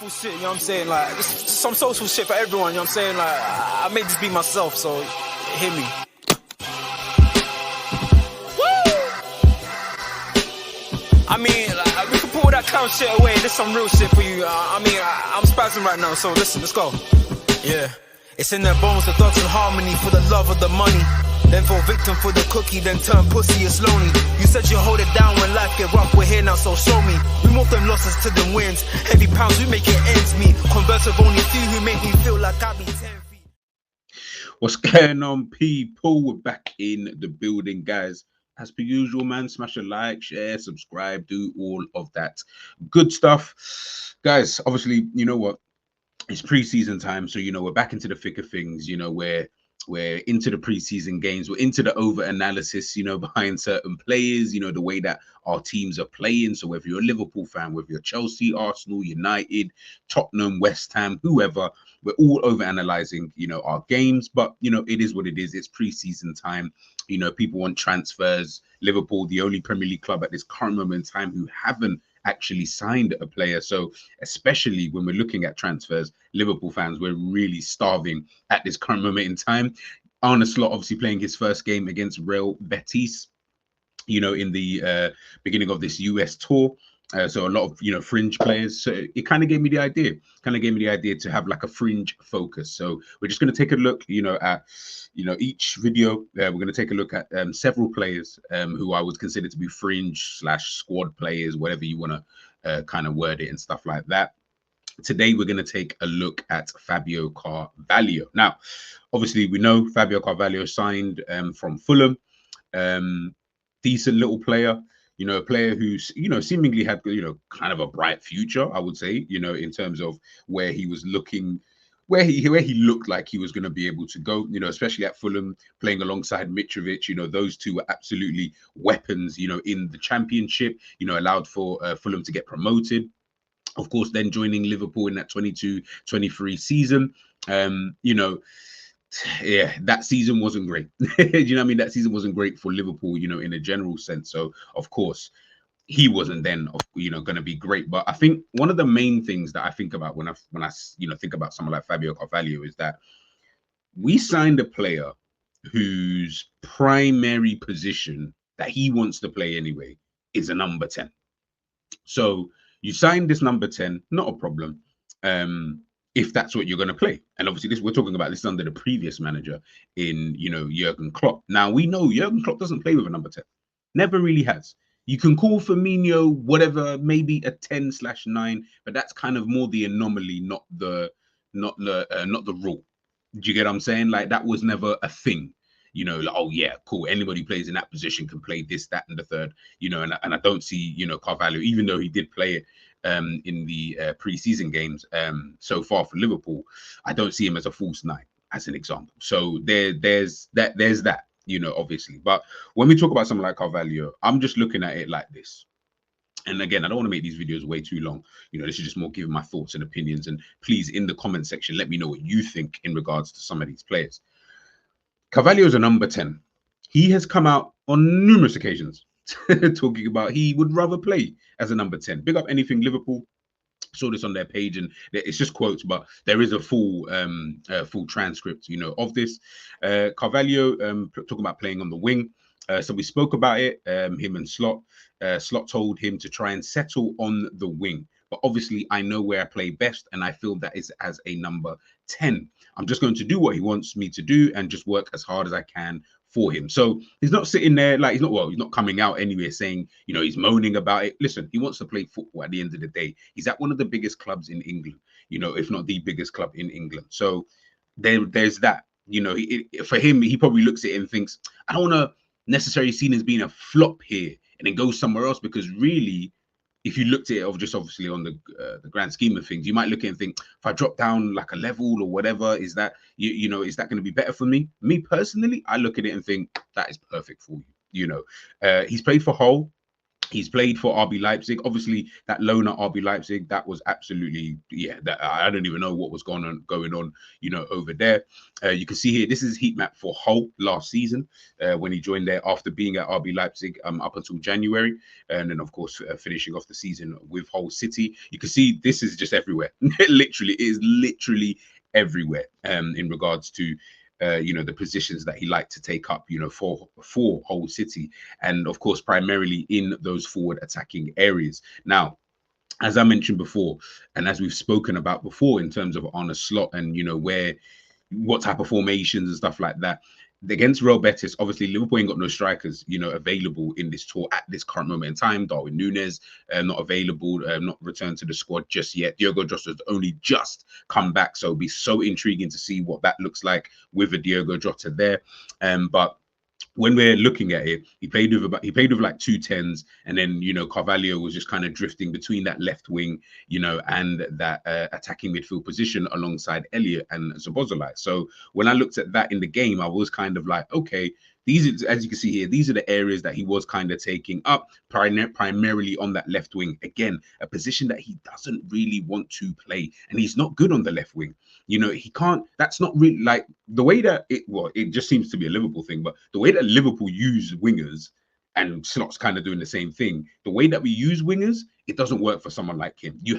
Shit, you know what I'm saying? Like, just some social shit for everyone, you know what I'm saying? Like, I made this be myself, so hear me. Woo! I mean, like, we can pull that clown shit away. This some real shit for you. I'm spazzing right now, so listen, let's go. Yeah. It's in their bones, the thoughts and harmony for the love of the money. Then fall victim for the cookie, then turn pussy, it's lonely. You said you hold it down when life get rough, we're here now, so show me. We move them losses to them wins. Heavy pounds, we make it ends meet. Converse with only a few who make me feel like I be 10 feet. What's going on, people? We're back in the building, guys. As per usual, man, smash a like, share, subscribe, do all of that good stuff. Guys, obviously, you know what? It's preseason time, so you know we're back into the thick of things. You know we're into the preseason games. We're into the over analysis. You know behind certain players. You know the way that our teams are playing. So whether you're a Liverpool fan, whether you're Chelsea, Arsenal, United, Tottenham, West Ham, whoever, we're all over analyzing. You know our games, but you know it is what it is. It's preseason time. You know people want transfers. Liverpool, the only Premier League club at this current moment in time who haven't actually signed a player. So especially when we're looking at transfers, Liverpool fans, we're really starving at this current moment in time. Arne Slot obviously playing his first game against Real Betis, you know, in the beginning of this US tour. So a lot of, you know, fringe players. So it kind of gave me the idea, to have like a fringe focus. So we're just going to take a look, you know, at, you know, each video. We're going to take a look at several players who I would consider to be fringe / squad players, whatever you want to kind of word it and stuff like that. Today, we're going to take a look at Fabio Carvalho. Now, obviously, we know Fabio Carvalho signed from Fulham. Decent little player. You know, a player who's, you know, seemingly had, you know, kind of a bright future, I would say, you know, in terms of where he was looking, where he looked like he was going to be able to go, you know, especially at Fulham, playing alongside Mitrovic. You know, those two were absolutely weapons, you know, in the Championship, you know, allowed for Fulham to get promoted. Of course, then joining Liverpool in that 22-23 season. You know, yeah, that season wasn't great. Do you know what I mean? That season wasn't great for Liverpool, you know, in a general sense. So, of course, he wasn't then, you know, going to be great. But I think one of the main things that I think about when I you know, think about someone like Fabio Carvalho is that we signed a player whose primary position that he wants to play anyway is a number 10. So you signed this number 10, not a problem. If that's what you're going to play. And obviously this, we're talking about this under the previous manager in, you know, Jurgen Klopp. Now we know Jurgen Klopp doesn't play with a number 10. Never really has. You can call Firmino whatever, maybe a 10/9, but that's kind of more the anomaly, not the rule. Do you get what I'm saying? Like that was never a thing. You know, like, oh yeah, cool. Anybody plays in that position can play this, that, and the third. You know, and I don't see, you know, Carvalho, even though he did play it in the preseason games so far for Liverpool, I don't see him as a false nine, as an example. So there's that, you know, obviously. But when we talk about someone like Carvalho, I'm just looking at it like this. And again, I don't want to make these videos way too long. You know, this is just more giving my thoughts and opinions. And please, in the comment section, let me know what you think in regards to some of these players. Carvalho is a number 10. He has come out on numerous occasions talking about he would rather play as a number 10. Big up anything Liverpool. Saw this on their page, and it's just quotes, but there is a full full transcript, you know, of this. Carvalho talking about playing on the wing. So we spoke about it, him and Slot. Slot told him to try and settle on the wing. But obviously, I know where I play best, and I feel that is as a number 10. I'm just going to do what he wants me to do and just work as hard as I can for him. So he's not sitting there like he's not coming out anywhere saying, you know, he's moaning about it. Listen, he wants to play football at the end of the day. He's at one of the biggest clubs in England, you know, if not the biggest club in England. So there's that, you know, for him, he probably looks at it and thinks, I don't want to necessarily seen as being a flop here and then go somewhere else, because really, if you looked at it just obviously on the grand scheme of things, you might look at it and think, if I drop down like a level or whatever, is that, you know, is that going to be better for me? Me personally, I look at it and think that is perfect for you. You know, he's played for Hull. He's played for RB Leipzig. Obviously, that loan at RB Leipzig, that was absolutely, yeah, that, I don't even know what was going on, over there. You can see here, this is heat map for Hull last season when he joined there after being at RB Leipzig up until January. And then, of course, finishing off the season with Hull City. You can see this is just everywhere. Literally, it is literally everywhere in regards to the positions that he liked to take up, for Hull City, and of course, primarily in those forward attacking areas. Now, as I mentioned before, and as we've spoken about before, in terms of on a slot and what type of formations and stuff like that. Against Real Betis, obviously Liverpool ain't got no strikers, available in this tour at this current moment in time. Darwin Núñez not available, not returned to the squad just yet. Diogo Jota's only just come back, so it'll be so intriguing to see what that looks like with a Diogo Jota there. But when we're looking at it, he played with like 2 10s, and then Carvalho was just kind of drifting between that left wing, and that attacking midfield position alongside Elliott and Szoboszlai. So when I looked at that in the game, I was kind of like, okay, these are, as you can see here, these are the areas that he was kind of taking up, primarily on that left wing. Again, a position that he doesn't really want to play, and he's not good on the left wing. He can't. That's not really like the way that it just seems to be a Liverpool thing, but the way that Liverpool use wingers, and Slot's kind of doing the same thing. The way that we use wingers, it doesn't work for someone like him. You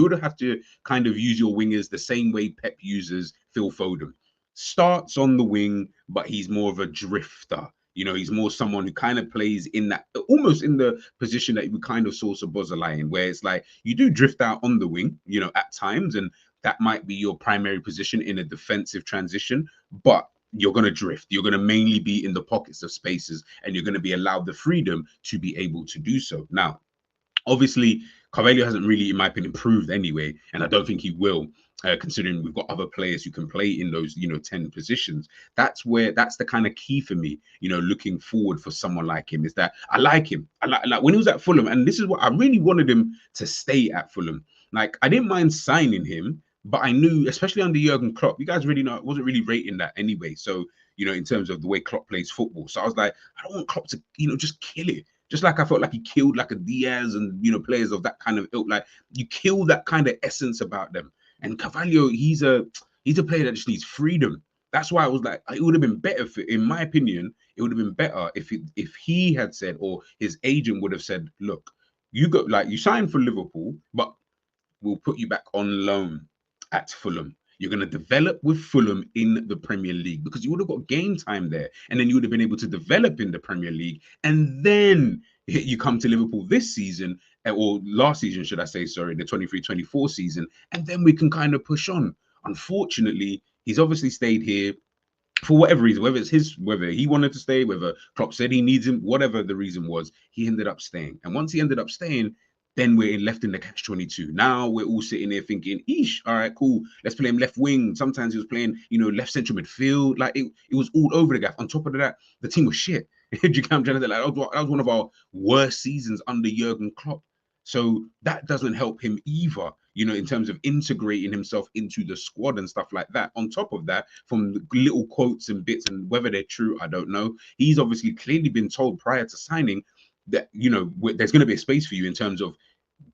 would have to kind of use your wingers the same way Pep uses Phil Foden. Starts on the wing, but he's more of a drifter. He's more someone who kind of plays in that, almost in the position that we kind of saw Szoboszlai in, where it's like you do drift out on the wing, at times, and that might be your primary position in a defensive transition, but you're going to drift. You're going to mainly be in the pockets of spaces, and you're going to be allowed the freedom to be able to do so. Now, obviously, Carvalho hasn't really, in my opinion, improved anyway, and I don't think he will, considering we've got other players who can play in those, 10 positions. That's the kind of key for me, looking forward for someone like him, is that I like him. I like when he was at Fulham, and this is what I really wanted him to stay at Fulham. Like, I didn't mind signing him, but I knew, especially under Jurgen Klopp, you guys really know, I wasn't really rating that anyway. So, in terms of the way Klopp plays football. So I was like, I don't want Klopp to, just kill it. Just like I felt like he killed like a Diaz and, players of that kind of ilk. Like, you kill that kind of essence about them. And Carvalho, he's a player that just needs freedom. That's why I was like, it would have been better, in my opinion, it would have been better if he had said, or his agent would have said, look, you signed for Liverpool, but we'll put you back on loan at Fulham. You're going to develop with Fulham in the Premier League, because you would have got game time there, and then you would have been able to develop in the Premier League, and then you come to Liverpool this season, or last season, should I say, sorry, the 23-24 season, and then we can kind of push on. Unfortunately, he's obviously stayed here for whatever reason, whether he wanted to stay, whether Klopp said he needs him, whatever the reason was, he ended up staying. And once he ended up staying, then we're left in the catch-22. Now we're all sitting there thinking, eesh, all right, cool. Let's play him left wing. Sometimes he was playing, left central midfield. Like, it was all over the gap. On top of that, the team was shit. Do you come trying to say, like, that was one of our worst seasons under Jurgen Klopp. So that doesn't help him either, in terms of integrating himself into the squad and stuff like that. On top of that, from the little quotes and bits, and whether they're true, I don't know. He's obviously clearly been told prior to signing that, there's going to be a space for you in terms of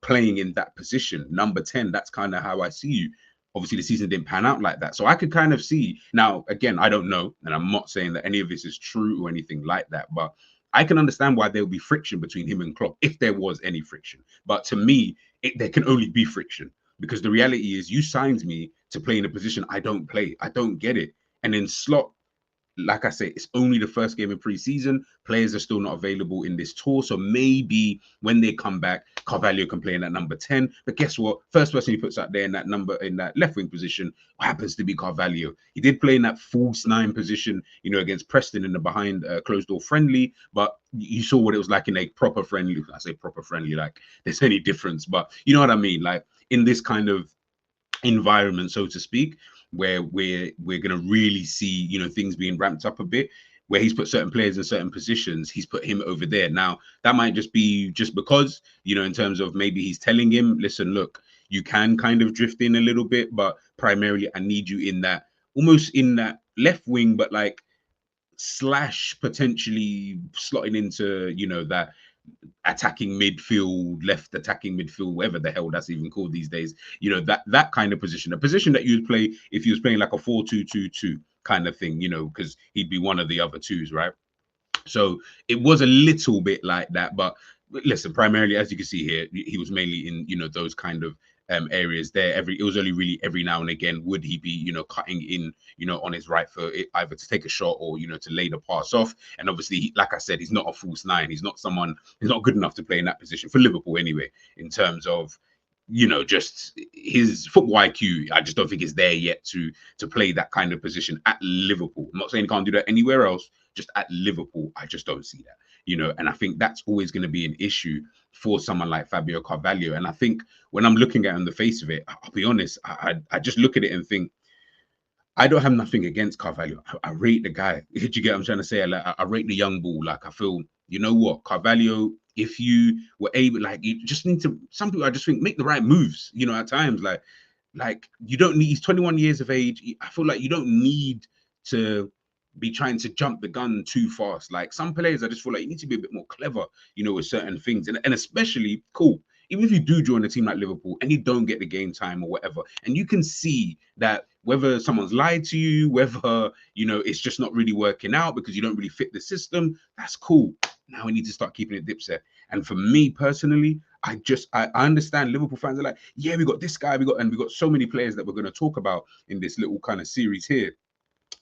playing in that position. Number 10, that's kind of how I see you. Obviously, the season didn't pan out like that. So I could kind of see. Now, again, I don't know, and I'm not saying that any of this is true or anything like that, but I can understand why there will be friction between him and Klopp, if there was any friction. But to me, there can only be friction, because the reality is you signed me to play in a position I don't play. I don't get it. And then Slot, like I say, it's only the first game of pre-season. Players are still not available in this tour. So maybe when they come back, Carvalho can play in that number 10. But guess what? First person he puts out there in that left wing position happens to be Carvalho. He did play in that false 9 position, against Preston in the behind closed door friendly. But you saw what it was like in a proper friendly. I say proper friendly, like there's any difference. But you know what I mean? Like, in this kind of environment, so to speak, where we're going to really see, things being ramped up a bit, where he's put certain players in certain positions, he's put him over there. Now, that might just be just because, in terms of maybe he's telling him, listen, look, you can kind of drift in a little bit, but primarily I need you in that, almost in that left wing, but like / potentially slotting into, that attacking midfield, left attacking midfield, whatever the hell that's even called these days. You know, that kind of position, a position that you'd play if you was playing like a 4-2-2-2 kind of thing, you know, because he'd be one of the other twos, right? So it was a little bit like that, but listen, primarily, as you can see here, he was mainly in, you know, those kind of areas there. It was only really every now and again would he be, you know, cutting in, you know, on his right foot, either to take a shot or, you know, to lay the pass off. And obviously, like I said, he's not a false nine. He's not someone. He's not good enough to play in that position for Liverpool anyway. In terms of, you know, just his football IQ, I just don't think it's there yet to play that kind of position at Liverpool. I'm not saying he can't do that anywhere else, just at Liverpool, I just don't see that, you know, and I think that's always going to be an issue for someone like Fabio Carvalho. And I think when I'm looking at him, the face of it, I'll be honest, I just look at it and think, I don't have nothing against Carvalho. I rate the guy. Did you get what I'm trying to say? I rate the young bull. Like, I feel, you know what, Carvalho, if you were able, like, you just need to, some people I just think make the right moves, you know, at times, like you don't need, he's 21 years of age. I feel like you don't need to be trying to jump the gun too fast. Like some players, I just feel like you need to be a bit more clever, you know, with certain things. And especially, cool, even if you do join a team like Liverpool and you don't get the game time or whatever, and you can see that whether someone's lied to you, whether, you know, it's just not really working out because you don't really fit the system, that's cool. Now we need to start keeping it dipset. And for me personally, I understand Liverpool fans are like, yeah, we got this guy, we got so many players that we're going to talk about in this little kind of series here.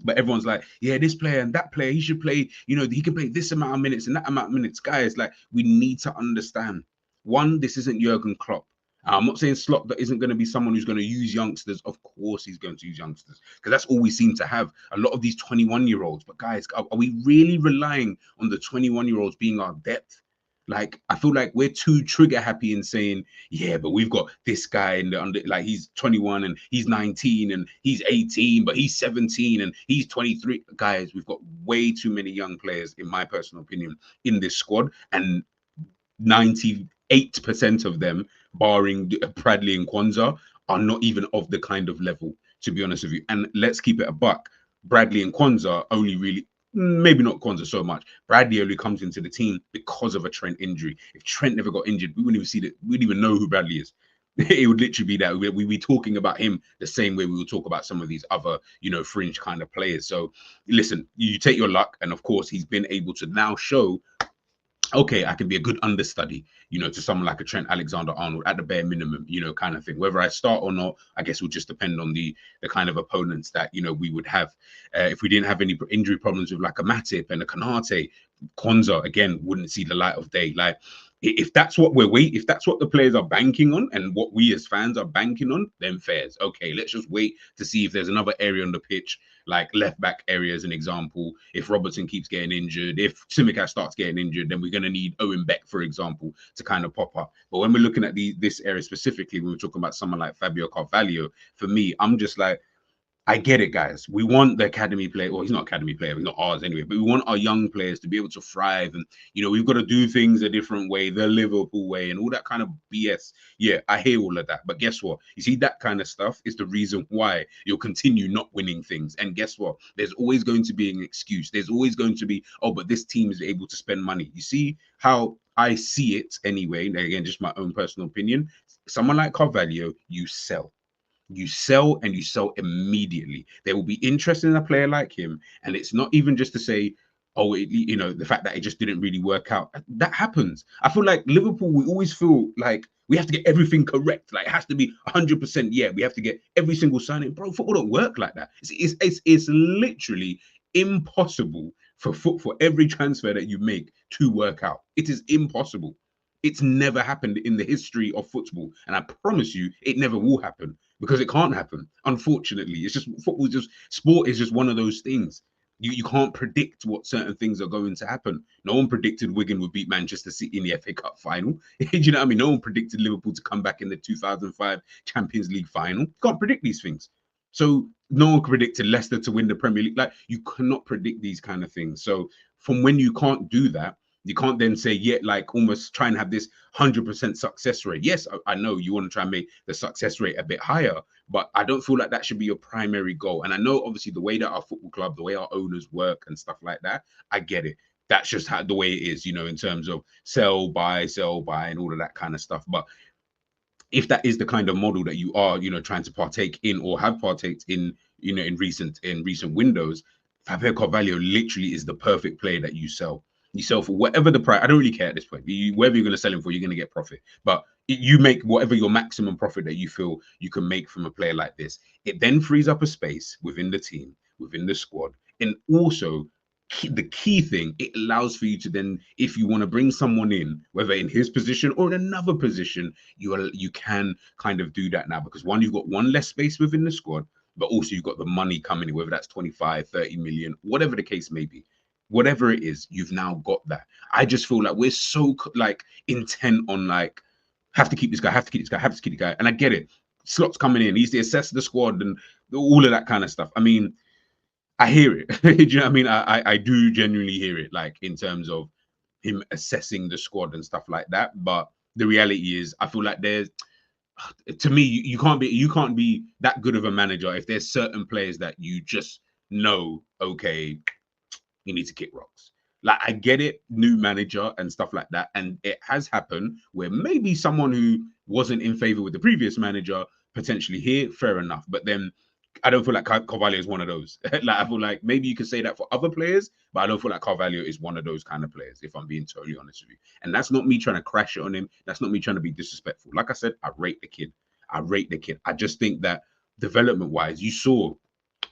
But everyone's like, yeah, this player and that player, he should play, you know, he can play this amount of minutes and that amount of minutes. Guys, like, we need to understand. One, this isn't Jurgen Klopp. I'm not saying Slot that isn't going to be someone who's going to use youngsters. Of course, he's going to use youngsters because that's all we seem to have. A lot of these 21-year-olds. But guys, are we really relying on the 21-year-olds being our depth? Like, I feel like we're too trigger happy in saying, yeah, but we've got this guy in the under, like he's 21 and he's 19 and he's 18, but he's 17 and he's 23. Guys, we've got way too many young players, in my personal opinion, in this squad, and 98% of them, barring Bradley and Kwanzaa, are not even of the kind of level, to be honest with you. And let's keep it a buck. Bradley and Kwanzaa only really, maybe not Kwanzaa so much. Bradley only comes into the team because of a Trent injury. If Trent never got injured, we wouldn't even see that. We wouldn't even know who Bradley is. It would literally be that we'd be talking about him the same way we would talk about some of these other, you know, fringe kind of players. So listen, you take your luck, and of course he's been able to now show, okay, I can be a good understudy, you know, to someone like a Trent Alexander-Arnold at the bare minimum, you know, kind of thing. Whether I start or not, I guess will just depend on the kind of opponents that, you know, we would have. If we didn't have any injury problems with like a Matip and a Kanate, Kwanzaa, again, wouldn't see the light of day. Like, if that's what if that's what the players are banking on and what we as fans are banking on, then fairs. Okay, let's just wait to see if there's another area on the pitch, like left back area as an example. If Robertson keeps getting injured, if Tsimikas starts getting injured, then we're going to need Owen Beck, for example, to kind of pop up. But when we're looking at this area specifically, when we're talking about someone like Fabio Carvalho, for me, I'm just like, I get it, guys. We want the academy player. Well, he's not academy player. He's not ours anyway. But we want our young players to be able to thrive. And, you know, we've got to do things a different way, the Liverpool way and all that kind of BS. Yeah, I hear all of that. But guess what? You see, that kind of stuff is the reason why you'll continue not winning things. And guess what? There's always going to be an excuse. There's always going to be, oh, but this team is able to spend money. You see how I see it anyway. Again, just my own personal opinion. Someone like Carvalho, you sell. You sell, and you sell immediately. They will be interested in a player like him. And it's not even just to say, oh, you know, the fact that it just didn't really work out. That happens. I feel like Liverpool, we always feel like we have to get everything correct. Like, it has to be 100%. Yeah, we have to get every single signing. Bro, football don't work like that. It's literally impossible for every transfer that you make to work out. It is impossible. It's never happened in the history of football. And I promise you, it never will happen because it can't happen. Unfortunately, it's just football, sport is just one of those things. You can't predict what certain things are going to happen. No one predicted Wigan would beat Manchester City in the FA Cup final. Do you know what I mean? No one predicted Liverpool to come back in the 2005 Champions League final. You can't predict these things. So no one predicted Leicester to win the Premier League. Like, you cannot predict these kind of things. So from when you can't do that, you can't then say, yeah, like almost try and have this 100% success rate. Yes, I know you want to try and make the success rate a bit higher, but I don't feel like that should be your primary goal. And I know, obviously, the way that our football club, the way our owners work and stuff like that, I get it. That's just how the way it is, you know, in terms of sell, buy, and all of that kind of stuff. But if that is the kind of model that you are, you know, trying to partake in or have partaked in, you know, in recent windows, Fabio Carvalho literally is the perfect player that you sell. You sell for whatever the price. I don't really care at this point. Whatever you're going to sell him for, you're going to get profit. But you make whatever your maximum profit that you feel you can make from a player like this. It then frees up a space within the team, within the squad, and also the key thing, it allows for you to then, if you want to bring someone in, whether in his position or in another position, you can kind of do that now, because one, you've got one less space within the squad, but also you've got the money coming in, whether that's 25, 30 million, whatever the case may be. Whatever it is, you've now got that. I just feel like we're so like intent on like, have to keep this guy, have to keep this guy, have to keep the guy. And I get it. Slots coming in, he's to assess the squad and all of that kind of stuff. I mean, I hear it. Do you know what I mean? I do genuinely hear it, like in terms of him assessing the squad and stuff like that. But the reality is, I feel like there's, to me, you can't be that good of a manager if there's certain players that you just know, okay, you need to kick rocks. Like, I get it, new manager and stuff like that, and it has happened where maybe someone who wasn't in favor with the previous manager potentially here, fair enough. But then I don't feel like Carvalho is one of those. Like, I feel like maybe you could say that for other players, but I don't feel like Carvalho is one of those kind of players, if I'm being totally honest with you. And that's not me trying to crash it on him. That's not me trying to be disrespectful. Like I said, I rate the kid. I just think that development-wise, you saw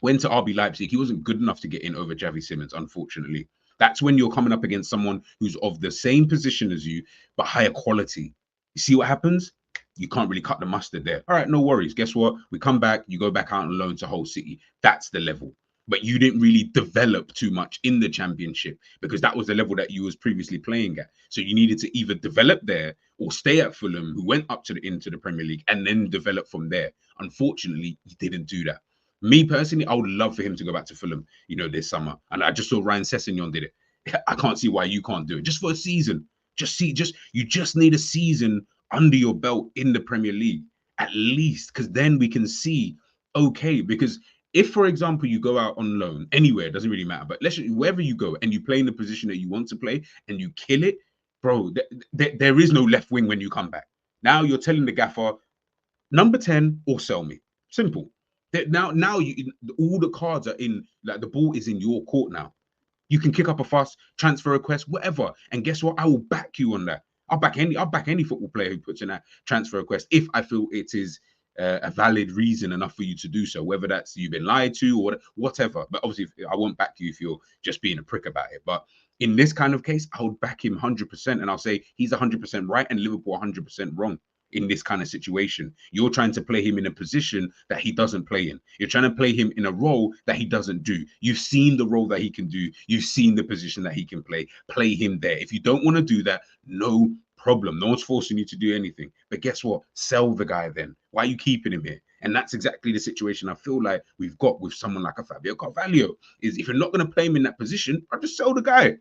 went to RB Leipzig, he wasn't good enough to get in over Javi Simmons, unfortunately. That's when you're coming up against someone who's of the same position as you, but higher quality. You see what happens? You can't really cut the mustard there. All right, no worries. Guess what? We come back, you go back out on loan to Hull City. That's the level. But you didn't really develop too much in the championship because that was the level that you was previously playing at. So you needed to either develop there or stay at Fulham, who went up to into the Premier League, and then develop from there. Unfortunately, he didn't do that. Me personally, I would love for him to go back to Fulham, you know, this summer. And I just saw Ryan Sessegnon did it. I can't see why you can't do it. Just for a season. You just need a season under your belt in the Premier League, at least, because then we can see, okay, because if, for example, you go out on loan anywhere, it doesn't really matter, but wherever you go and you play in the position that you want to play and you kill it, bro, there is no left wing when you come back. Now you're telling the gaffer, number 10 or sell me. Simple. Now all the cards are in, like the ball is in your court now. You can kick up a fuss, transfer request, whatever. And guess what? I will back you on that. I'll back any football player who puts in a transfer request if I feel it is a valid reason enough for you to do so, whether that's you've been lied to or whatever. But obviously, I won't back you if you're just being a prick about it. But in this kind of case, I would back him 100%, and I'll say he's 100% right and Liverpool 100% wrong. In this kind of situation, you're trying to play him in a position that he doesn't play in. You're trying to play him in a role that he doesn't do. You've seen the role that he can do. You've seen the position that he can play. Play him there. If you don't want to do that, no problem. No one's forcing you to do anything. But guess what? Sell the guy then. Why are you keeping him here? And that's exactly the situation I feel like we've got with someone like a Fabio Carvalho. Is if you're not going to play him in that position, I'll just sell the guy.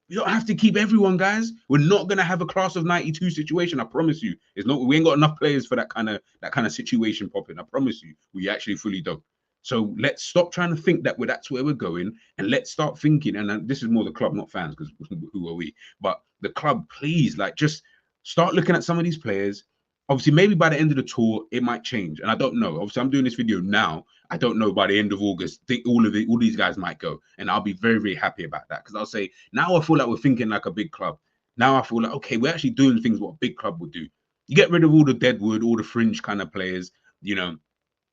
You don't have to keep everyone, guys. We're not gonna have a class of '92 situation. I promise you. It's not. We ain't got enough players for that kind of situation popping. I promise you. We actually fully don't. So let's stop trying to think that that's where we're going, and let's start thinking. And this is more the club, not fans, because who are we? But the club, please, like, just start looking at some of these players. Obviously, maybe by the end of the tour, it might change. And I don't know. Obviously, I'm doing this video now. I don't know by the end of August, think all these guys might go. And I'll be very, very happy about that. Because I'll say, now I feel like we're thinking like a big club. Now I feel like, okay, we're actually doing things what a big club would do. You get rid of all the deadwood, all the fringe kind of players, you know,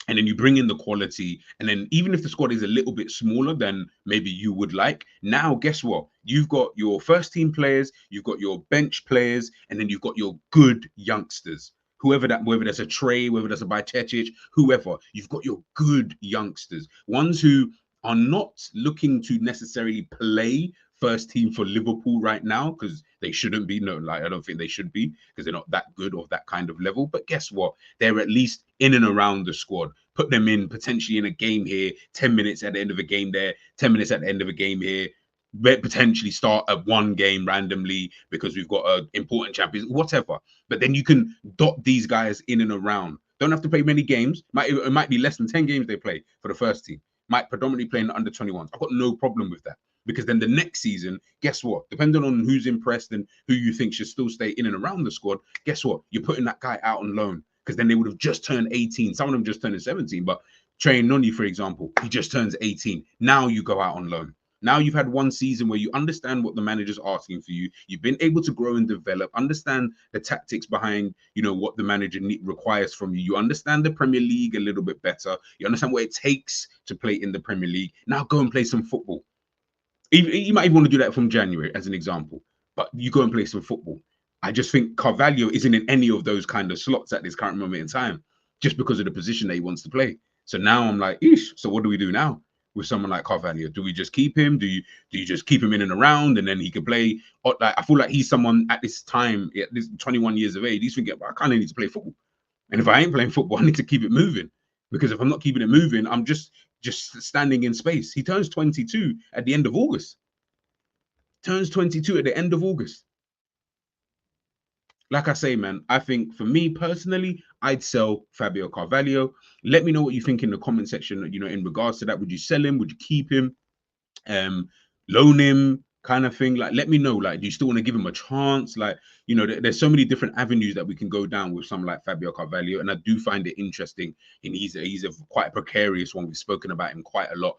and then you bring in the quality. And then even if the squad is a little bit smaller than maybe you would like, now guess what? You've got your first team players, you've got your bench players, and then you've got your good youngsters. Whether that's a Trey, whether that's a Bajcetic, whoever, you've got your good youngsters, ones who are not looking to necessarily play first team for Liverpool right now, because they shouldn't be. No, like, I don't think they should be, because they're not that good of that kind of level. But guess what? They're at least in and around the squad. Put them in potentially in a game here, 10 minutes at the end of a game there, 10 minutes at the end of a game here. Potentially start at one game randomly because we've got an important champions, whatever. But then you can dot these guys in and around. Don't have to play many games. It might be less than 10 games they play for the first team. Might predominantly play in the under 21s. I've got no problem with that. because then the next season, guess what? Depending on who's impressed and who you think should still stay in and around the squad, guess what? You're putting that guy out on loan because then they would have just turned 18. Some of them just turned 17, but Trey Noni, for example, he just turns 18. Now you go out on loan. Now you've had one season where you understand what the manager's asking for you. You've been able to grow and develop, understand the tactics behind, what the manager requires from you. You understand the Premier League a little bit better. You understand what it takes to play in the Premier League. Now go and play some football. You might even want to do that from January as an example, but you go and play some football. I just think Carvalho isn't in any of those kind of slots at this current moment in time, just because of the position that he wants to play. So now I'm like, so what do we do now with someone like Carvalho? Do we just keep him? Do you just keep him in and around and then he can play? I feel like he's someone at this time, at this 21 years of age, he's thinking, I kind of need to play football. And if I ain't playing football, I need to keep it moving. Because if I'm not keeping it moving, I'm just standing in space. He turns 22 at the end of August. Turns 22 at the end of August. Like I say, man, I think for me personally, I'd sell Fabio Carvalho. Let me know what you think in the comment section, in regards to that. Would you sell him? Would you keep him? Loan him? Kind of thing. Like, let me know. Like, do you still want to give him a chance? Like, there's so many different avenues that we can go down with someone like Fabio Carvalho, and I do find it interesting. And he's a quite precarious one. We've spoken about him quite a lot,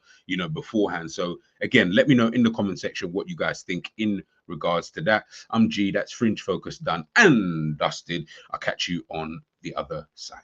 beforehand. So again, let me know in the comment section what you guys think in regards to that. I'm G. That's Fringe Focus done and dusted. I'll catch you on the other side.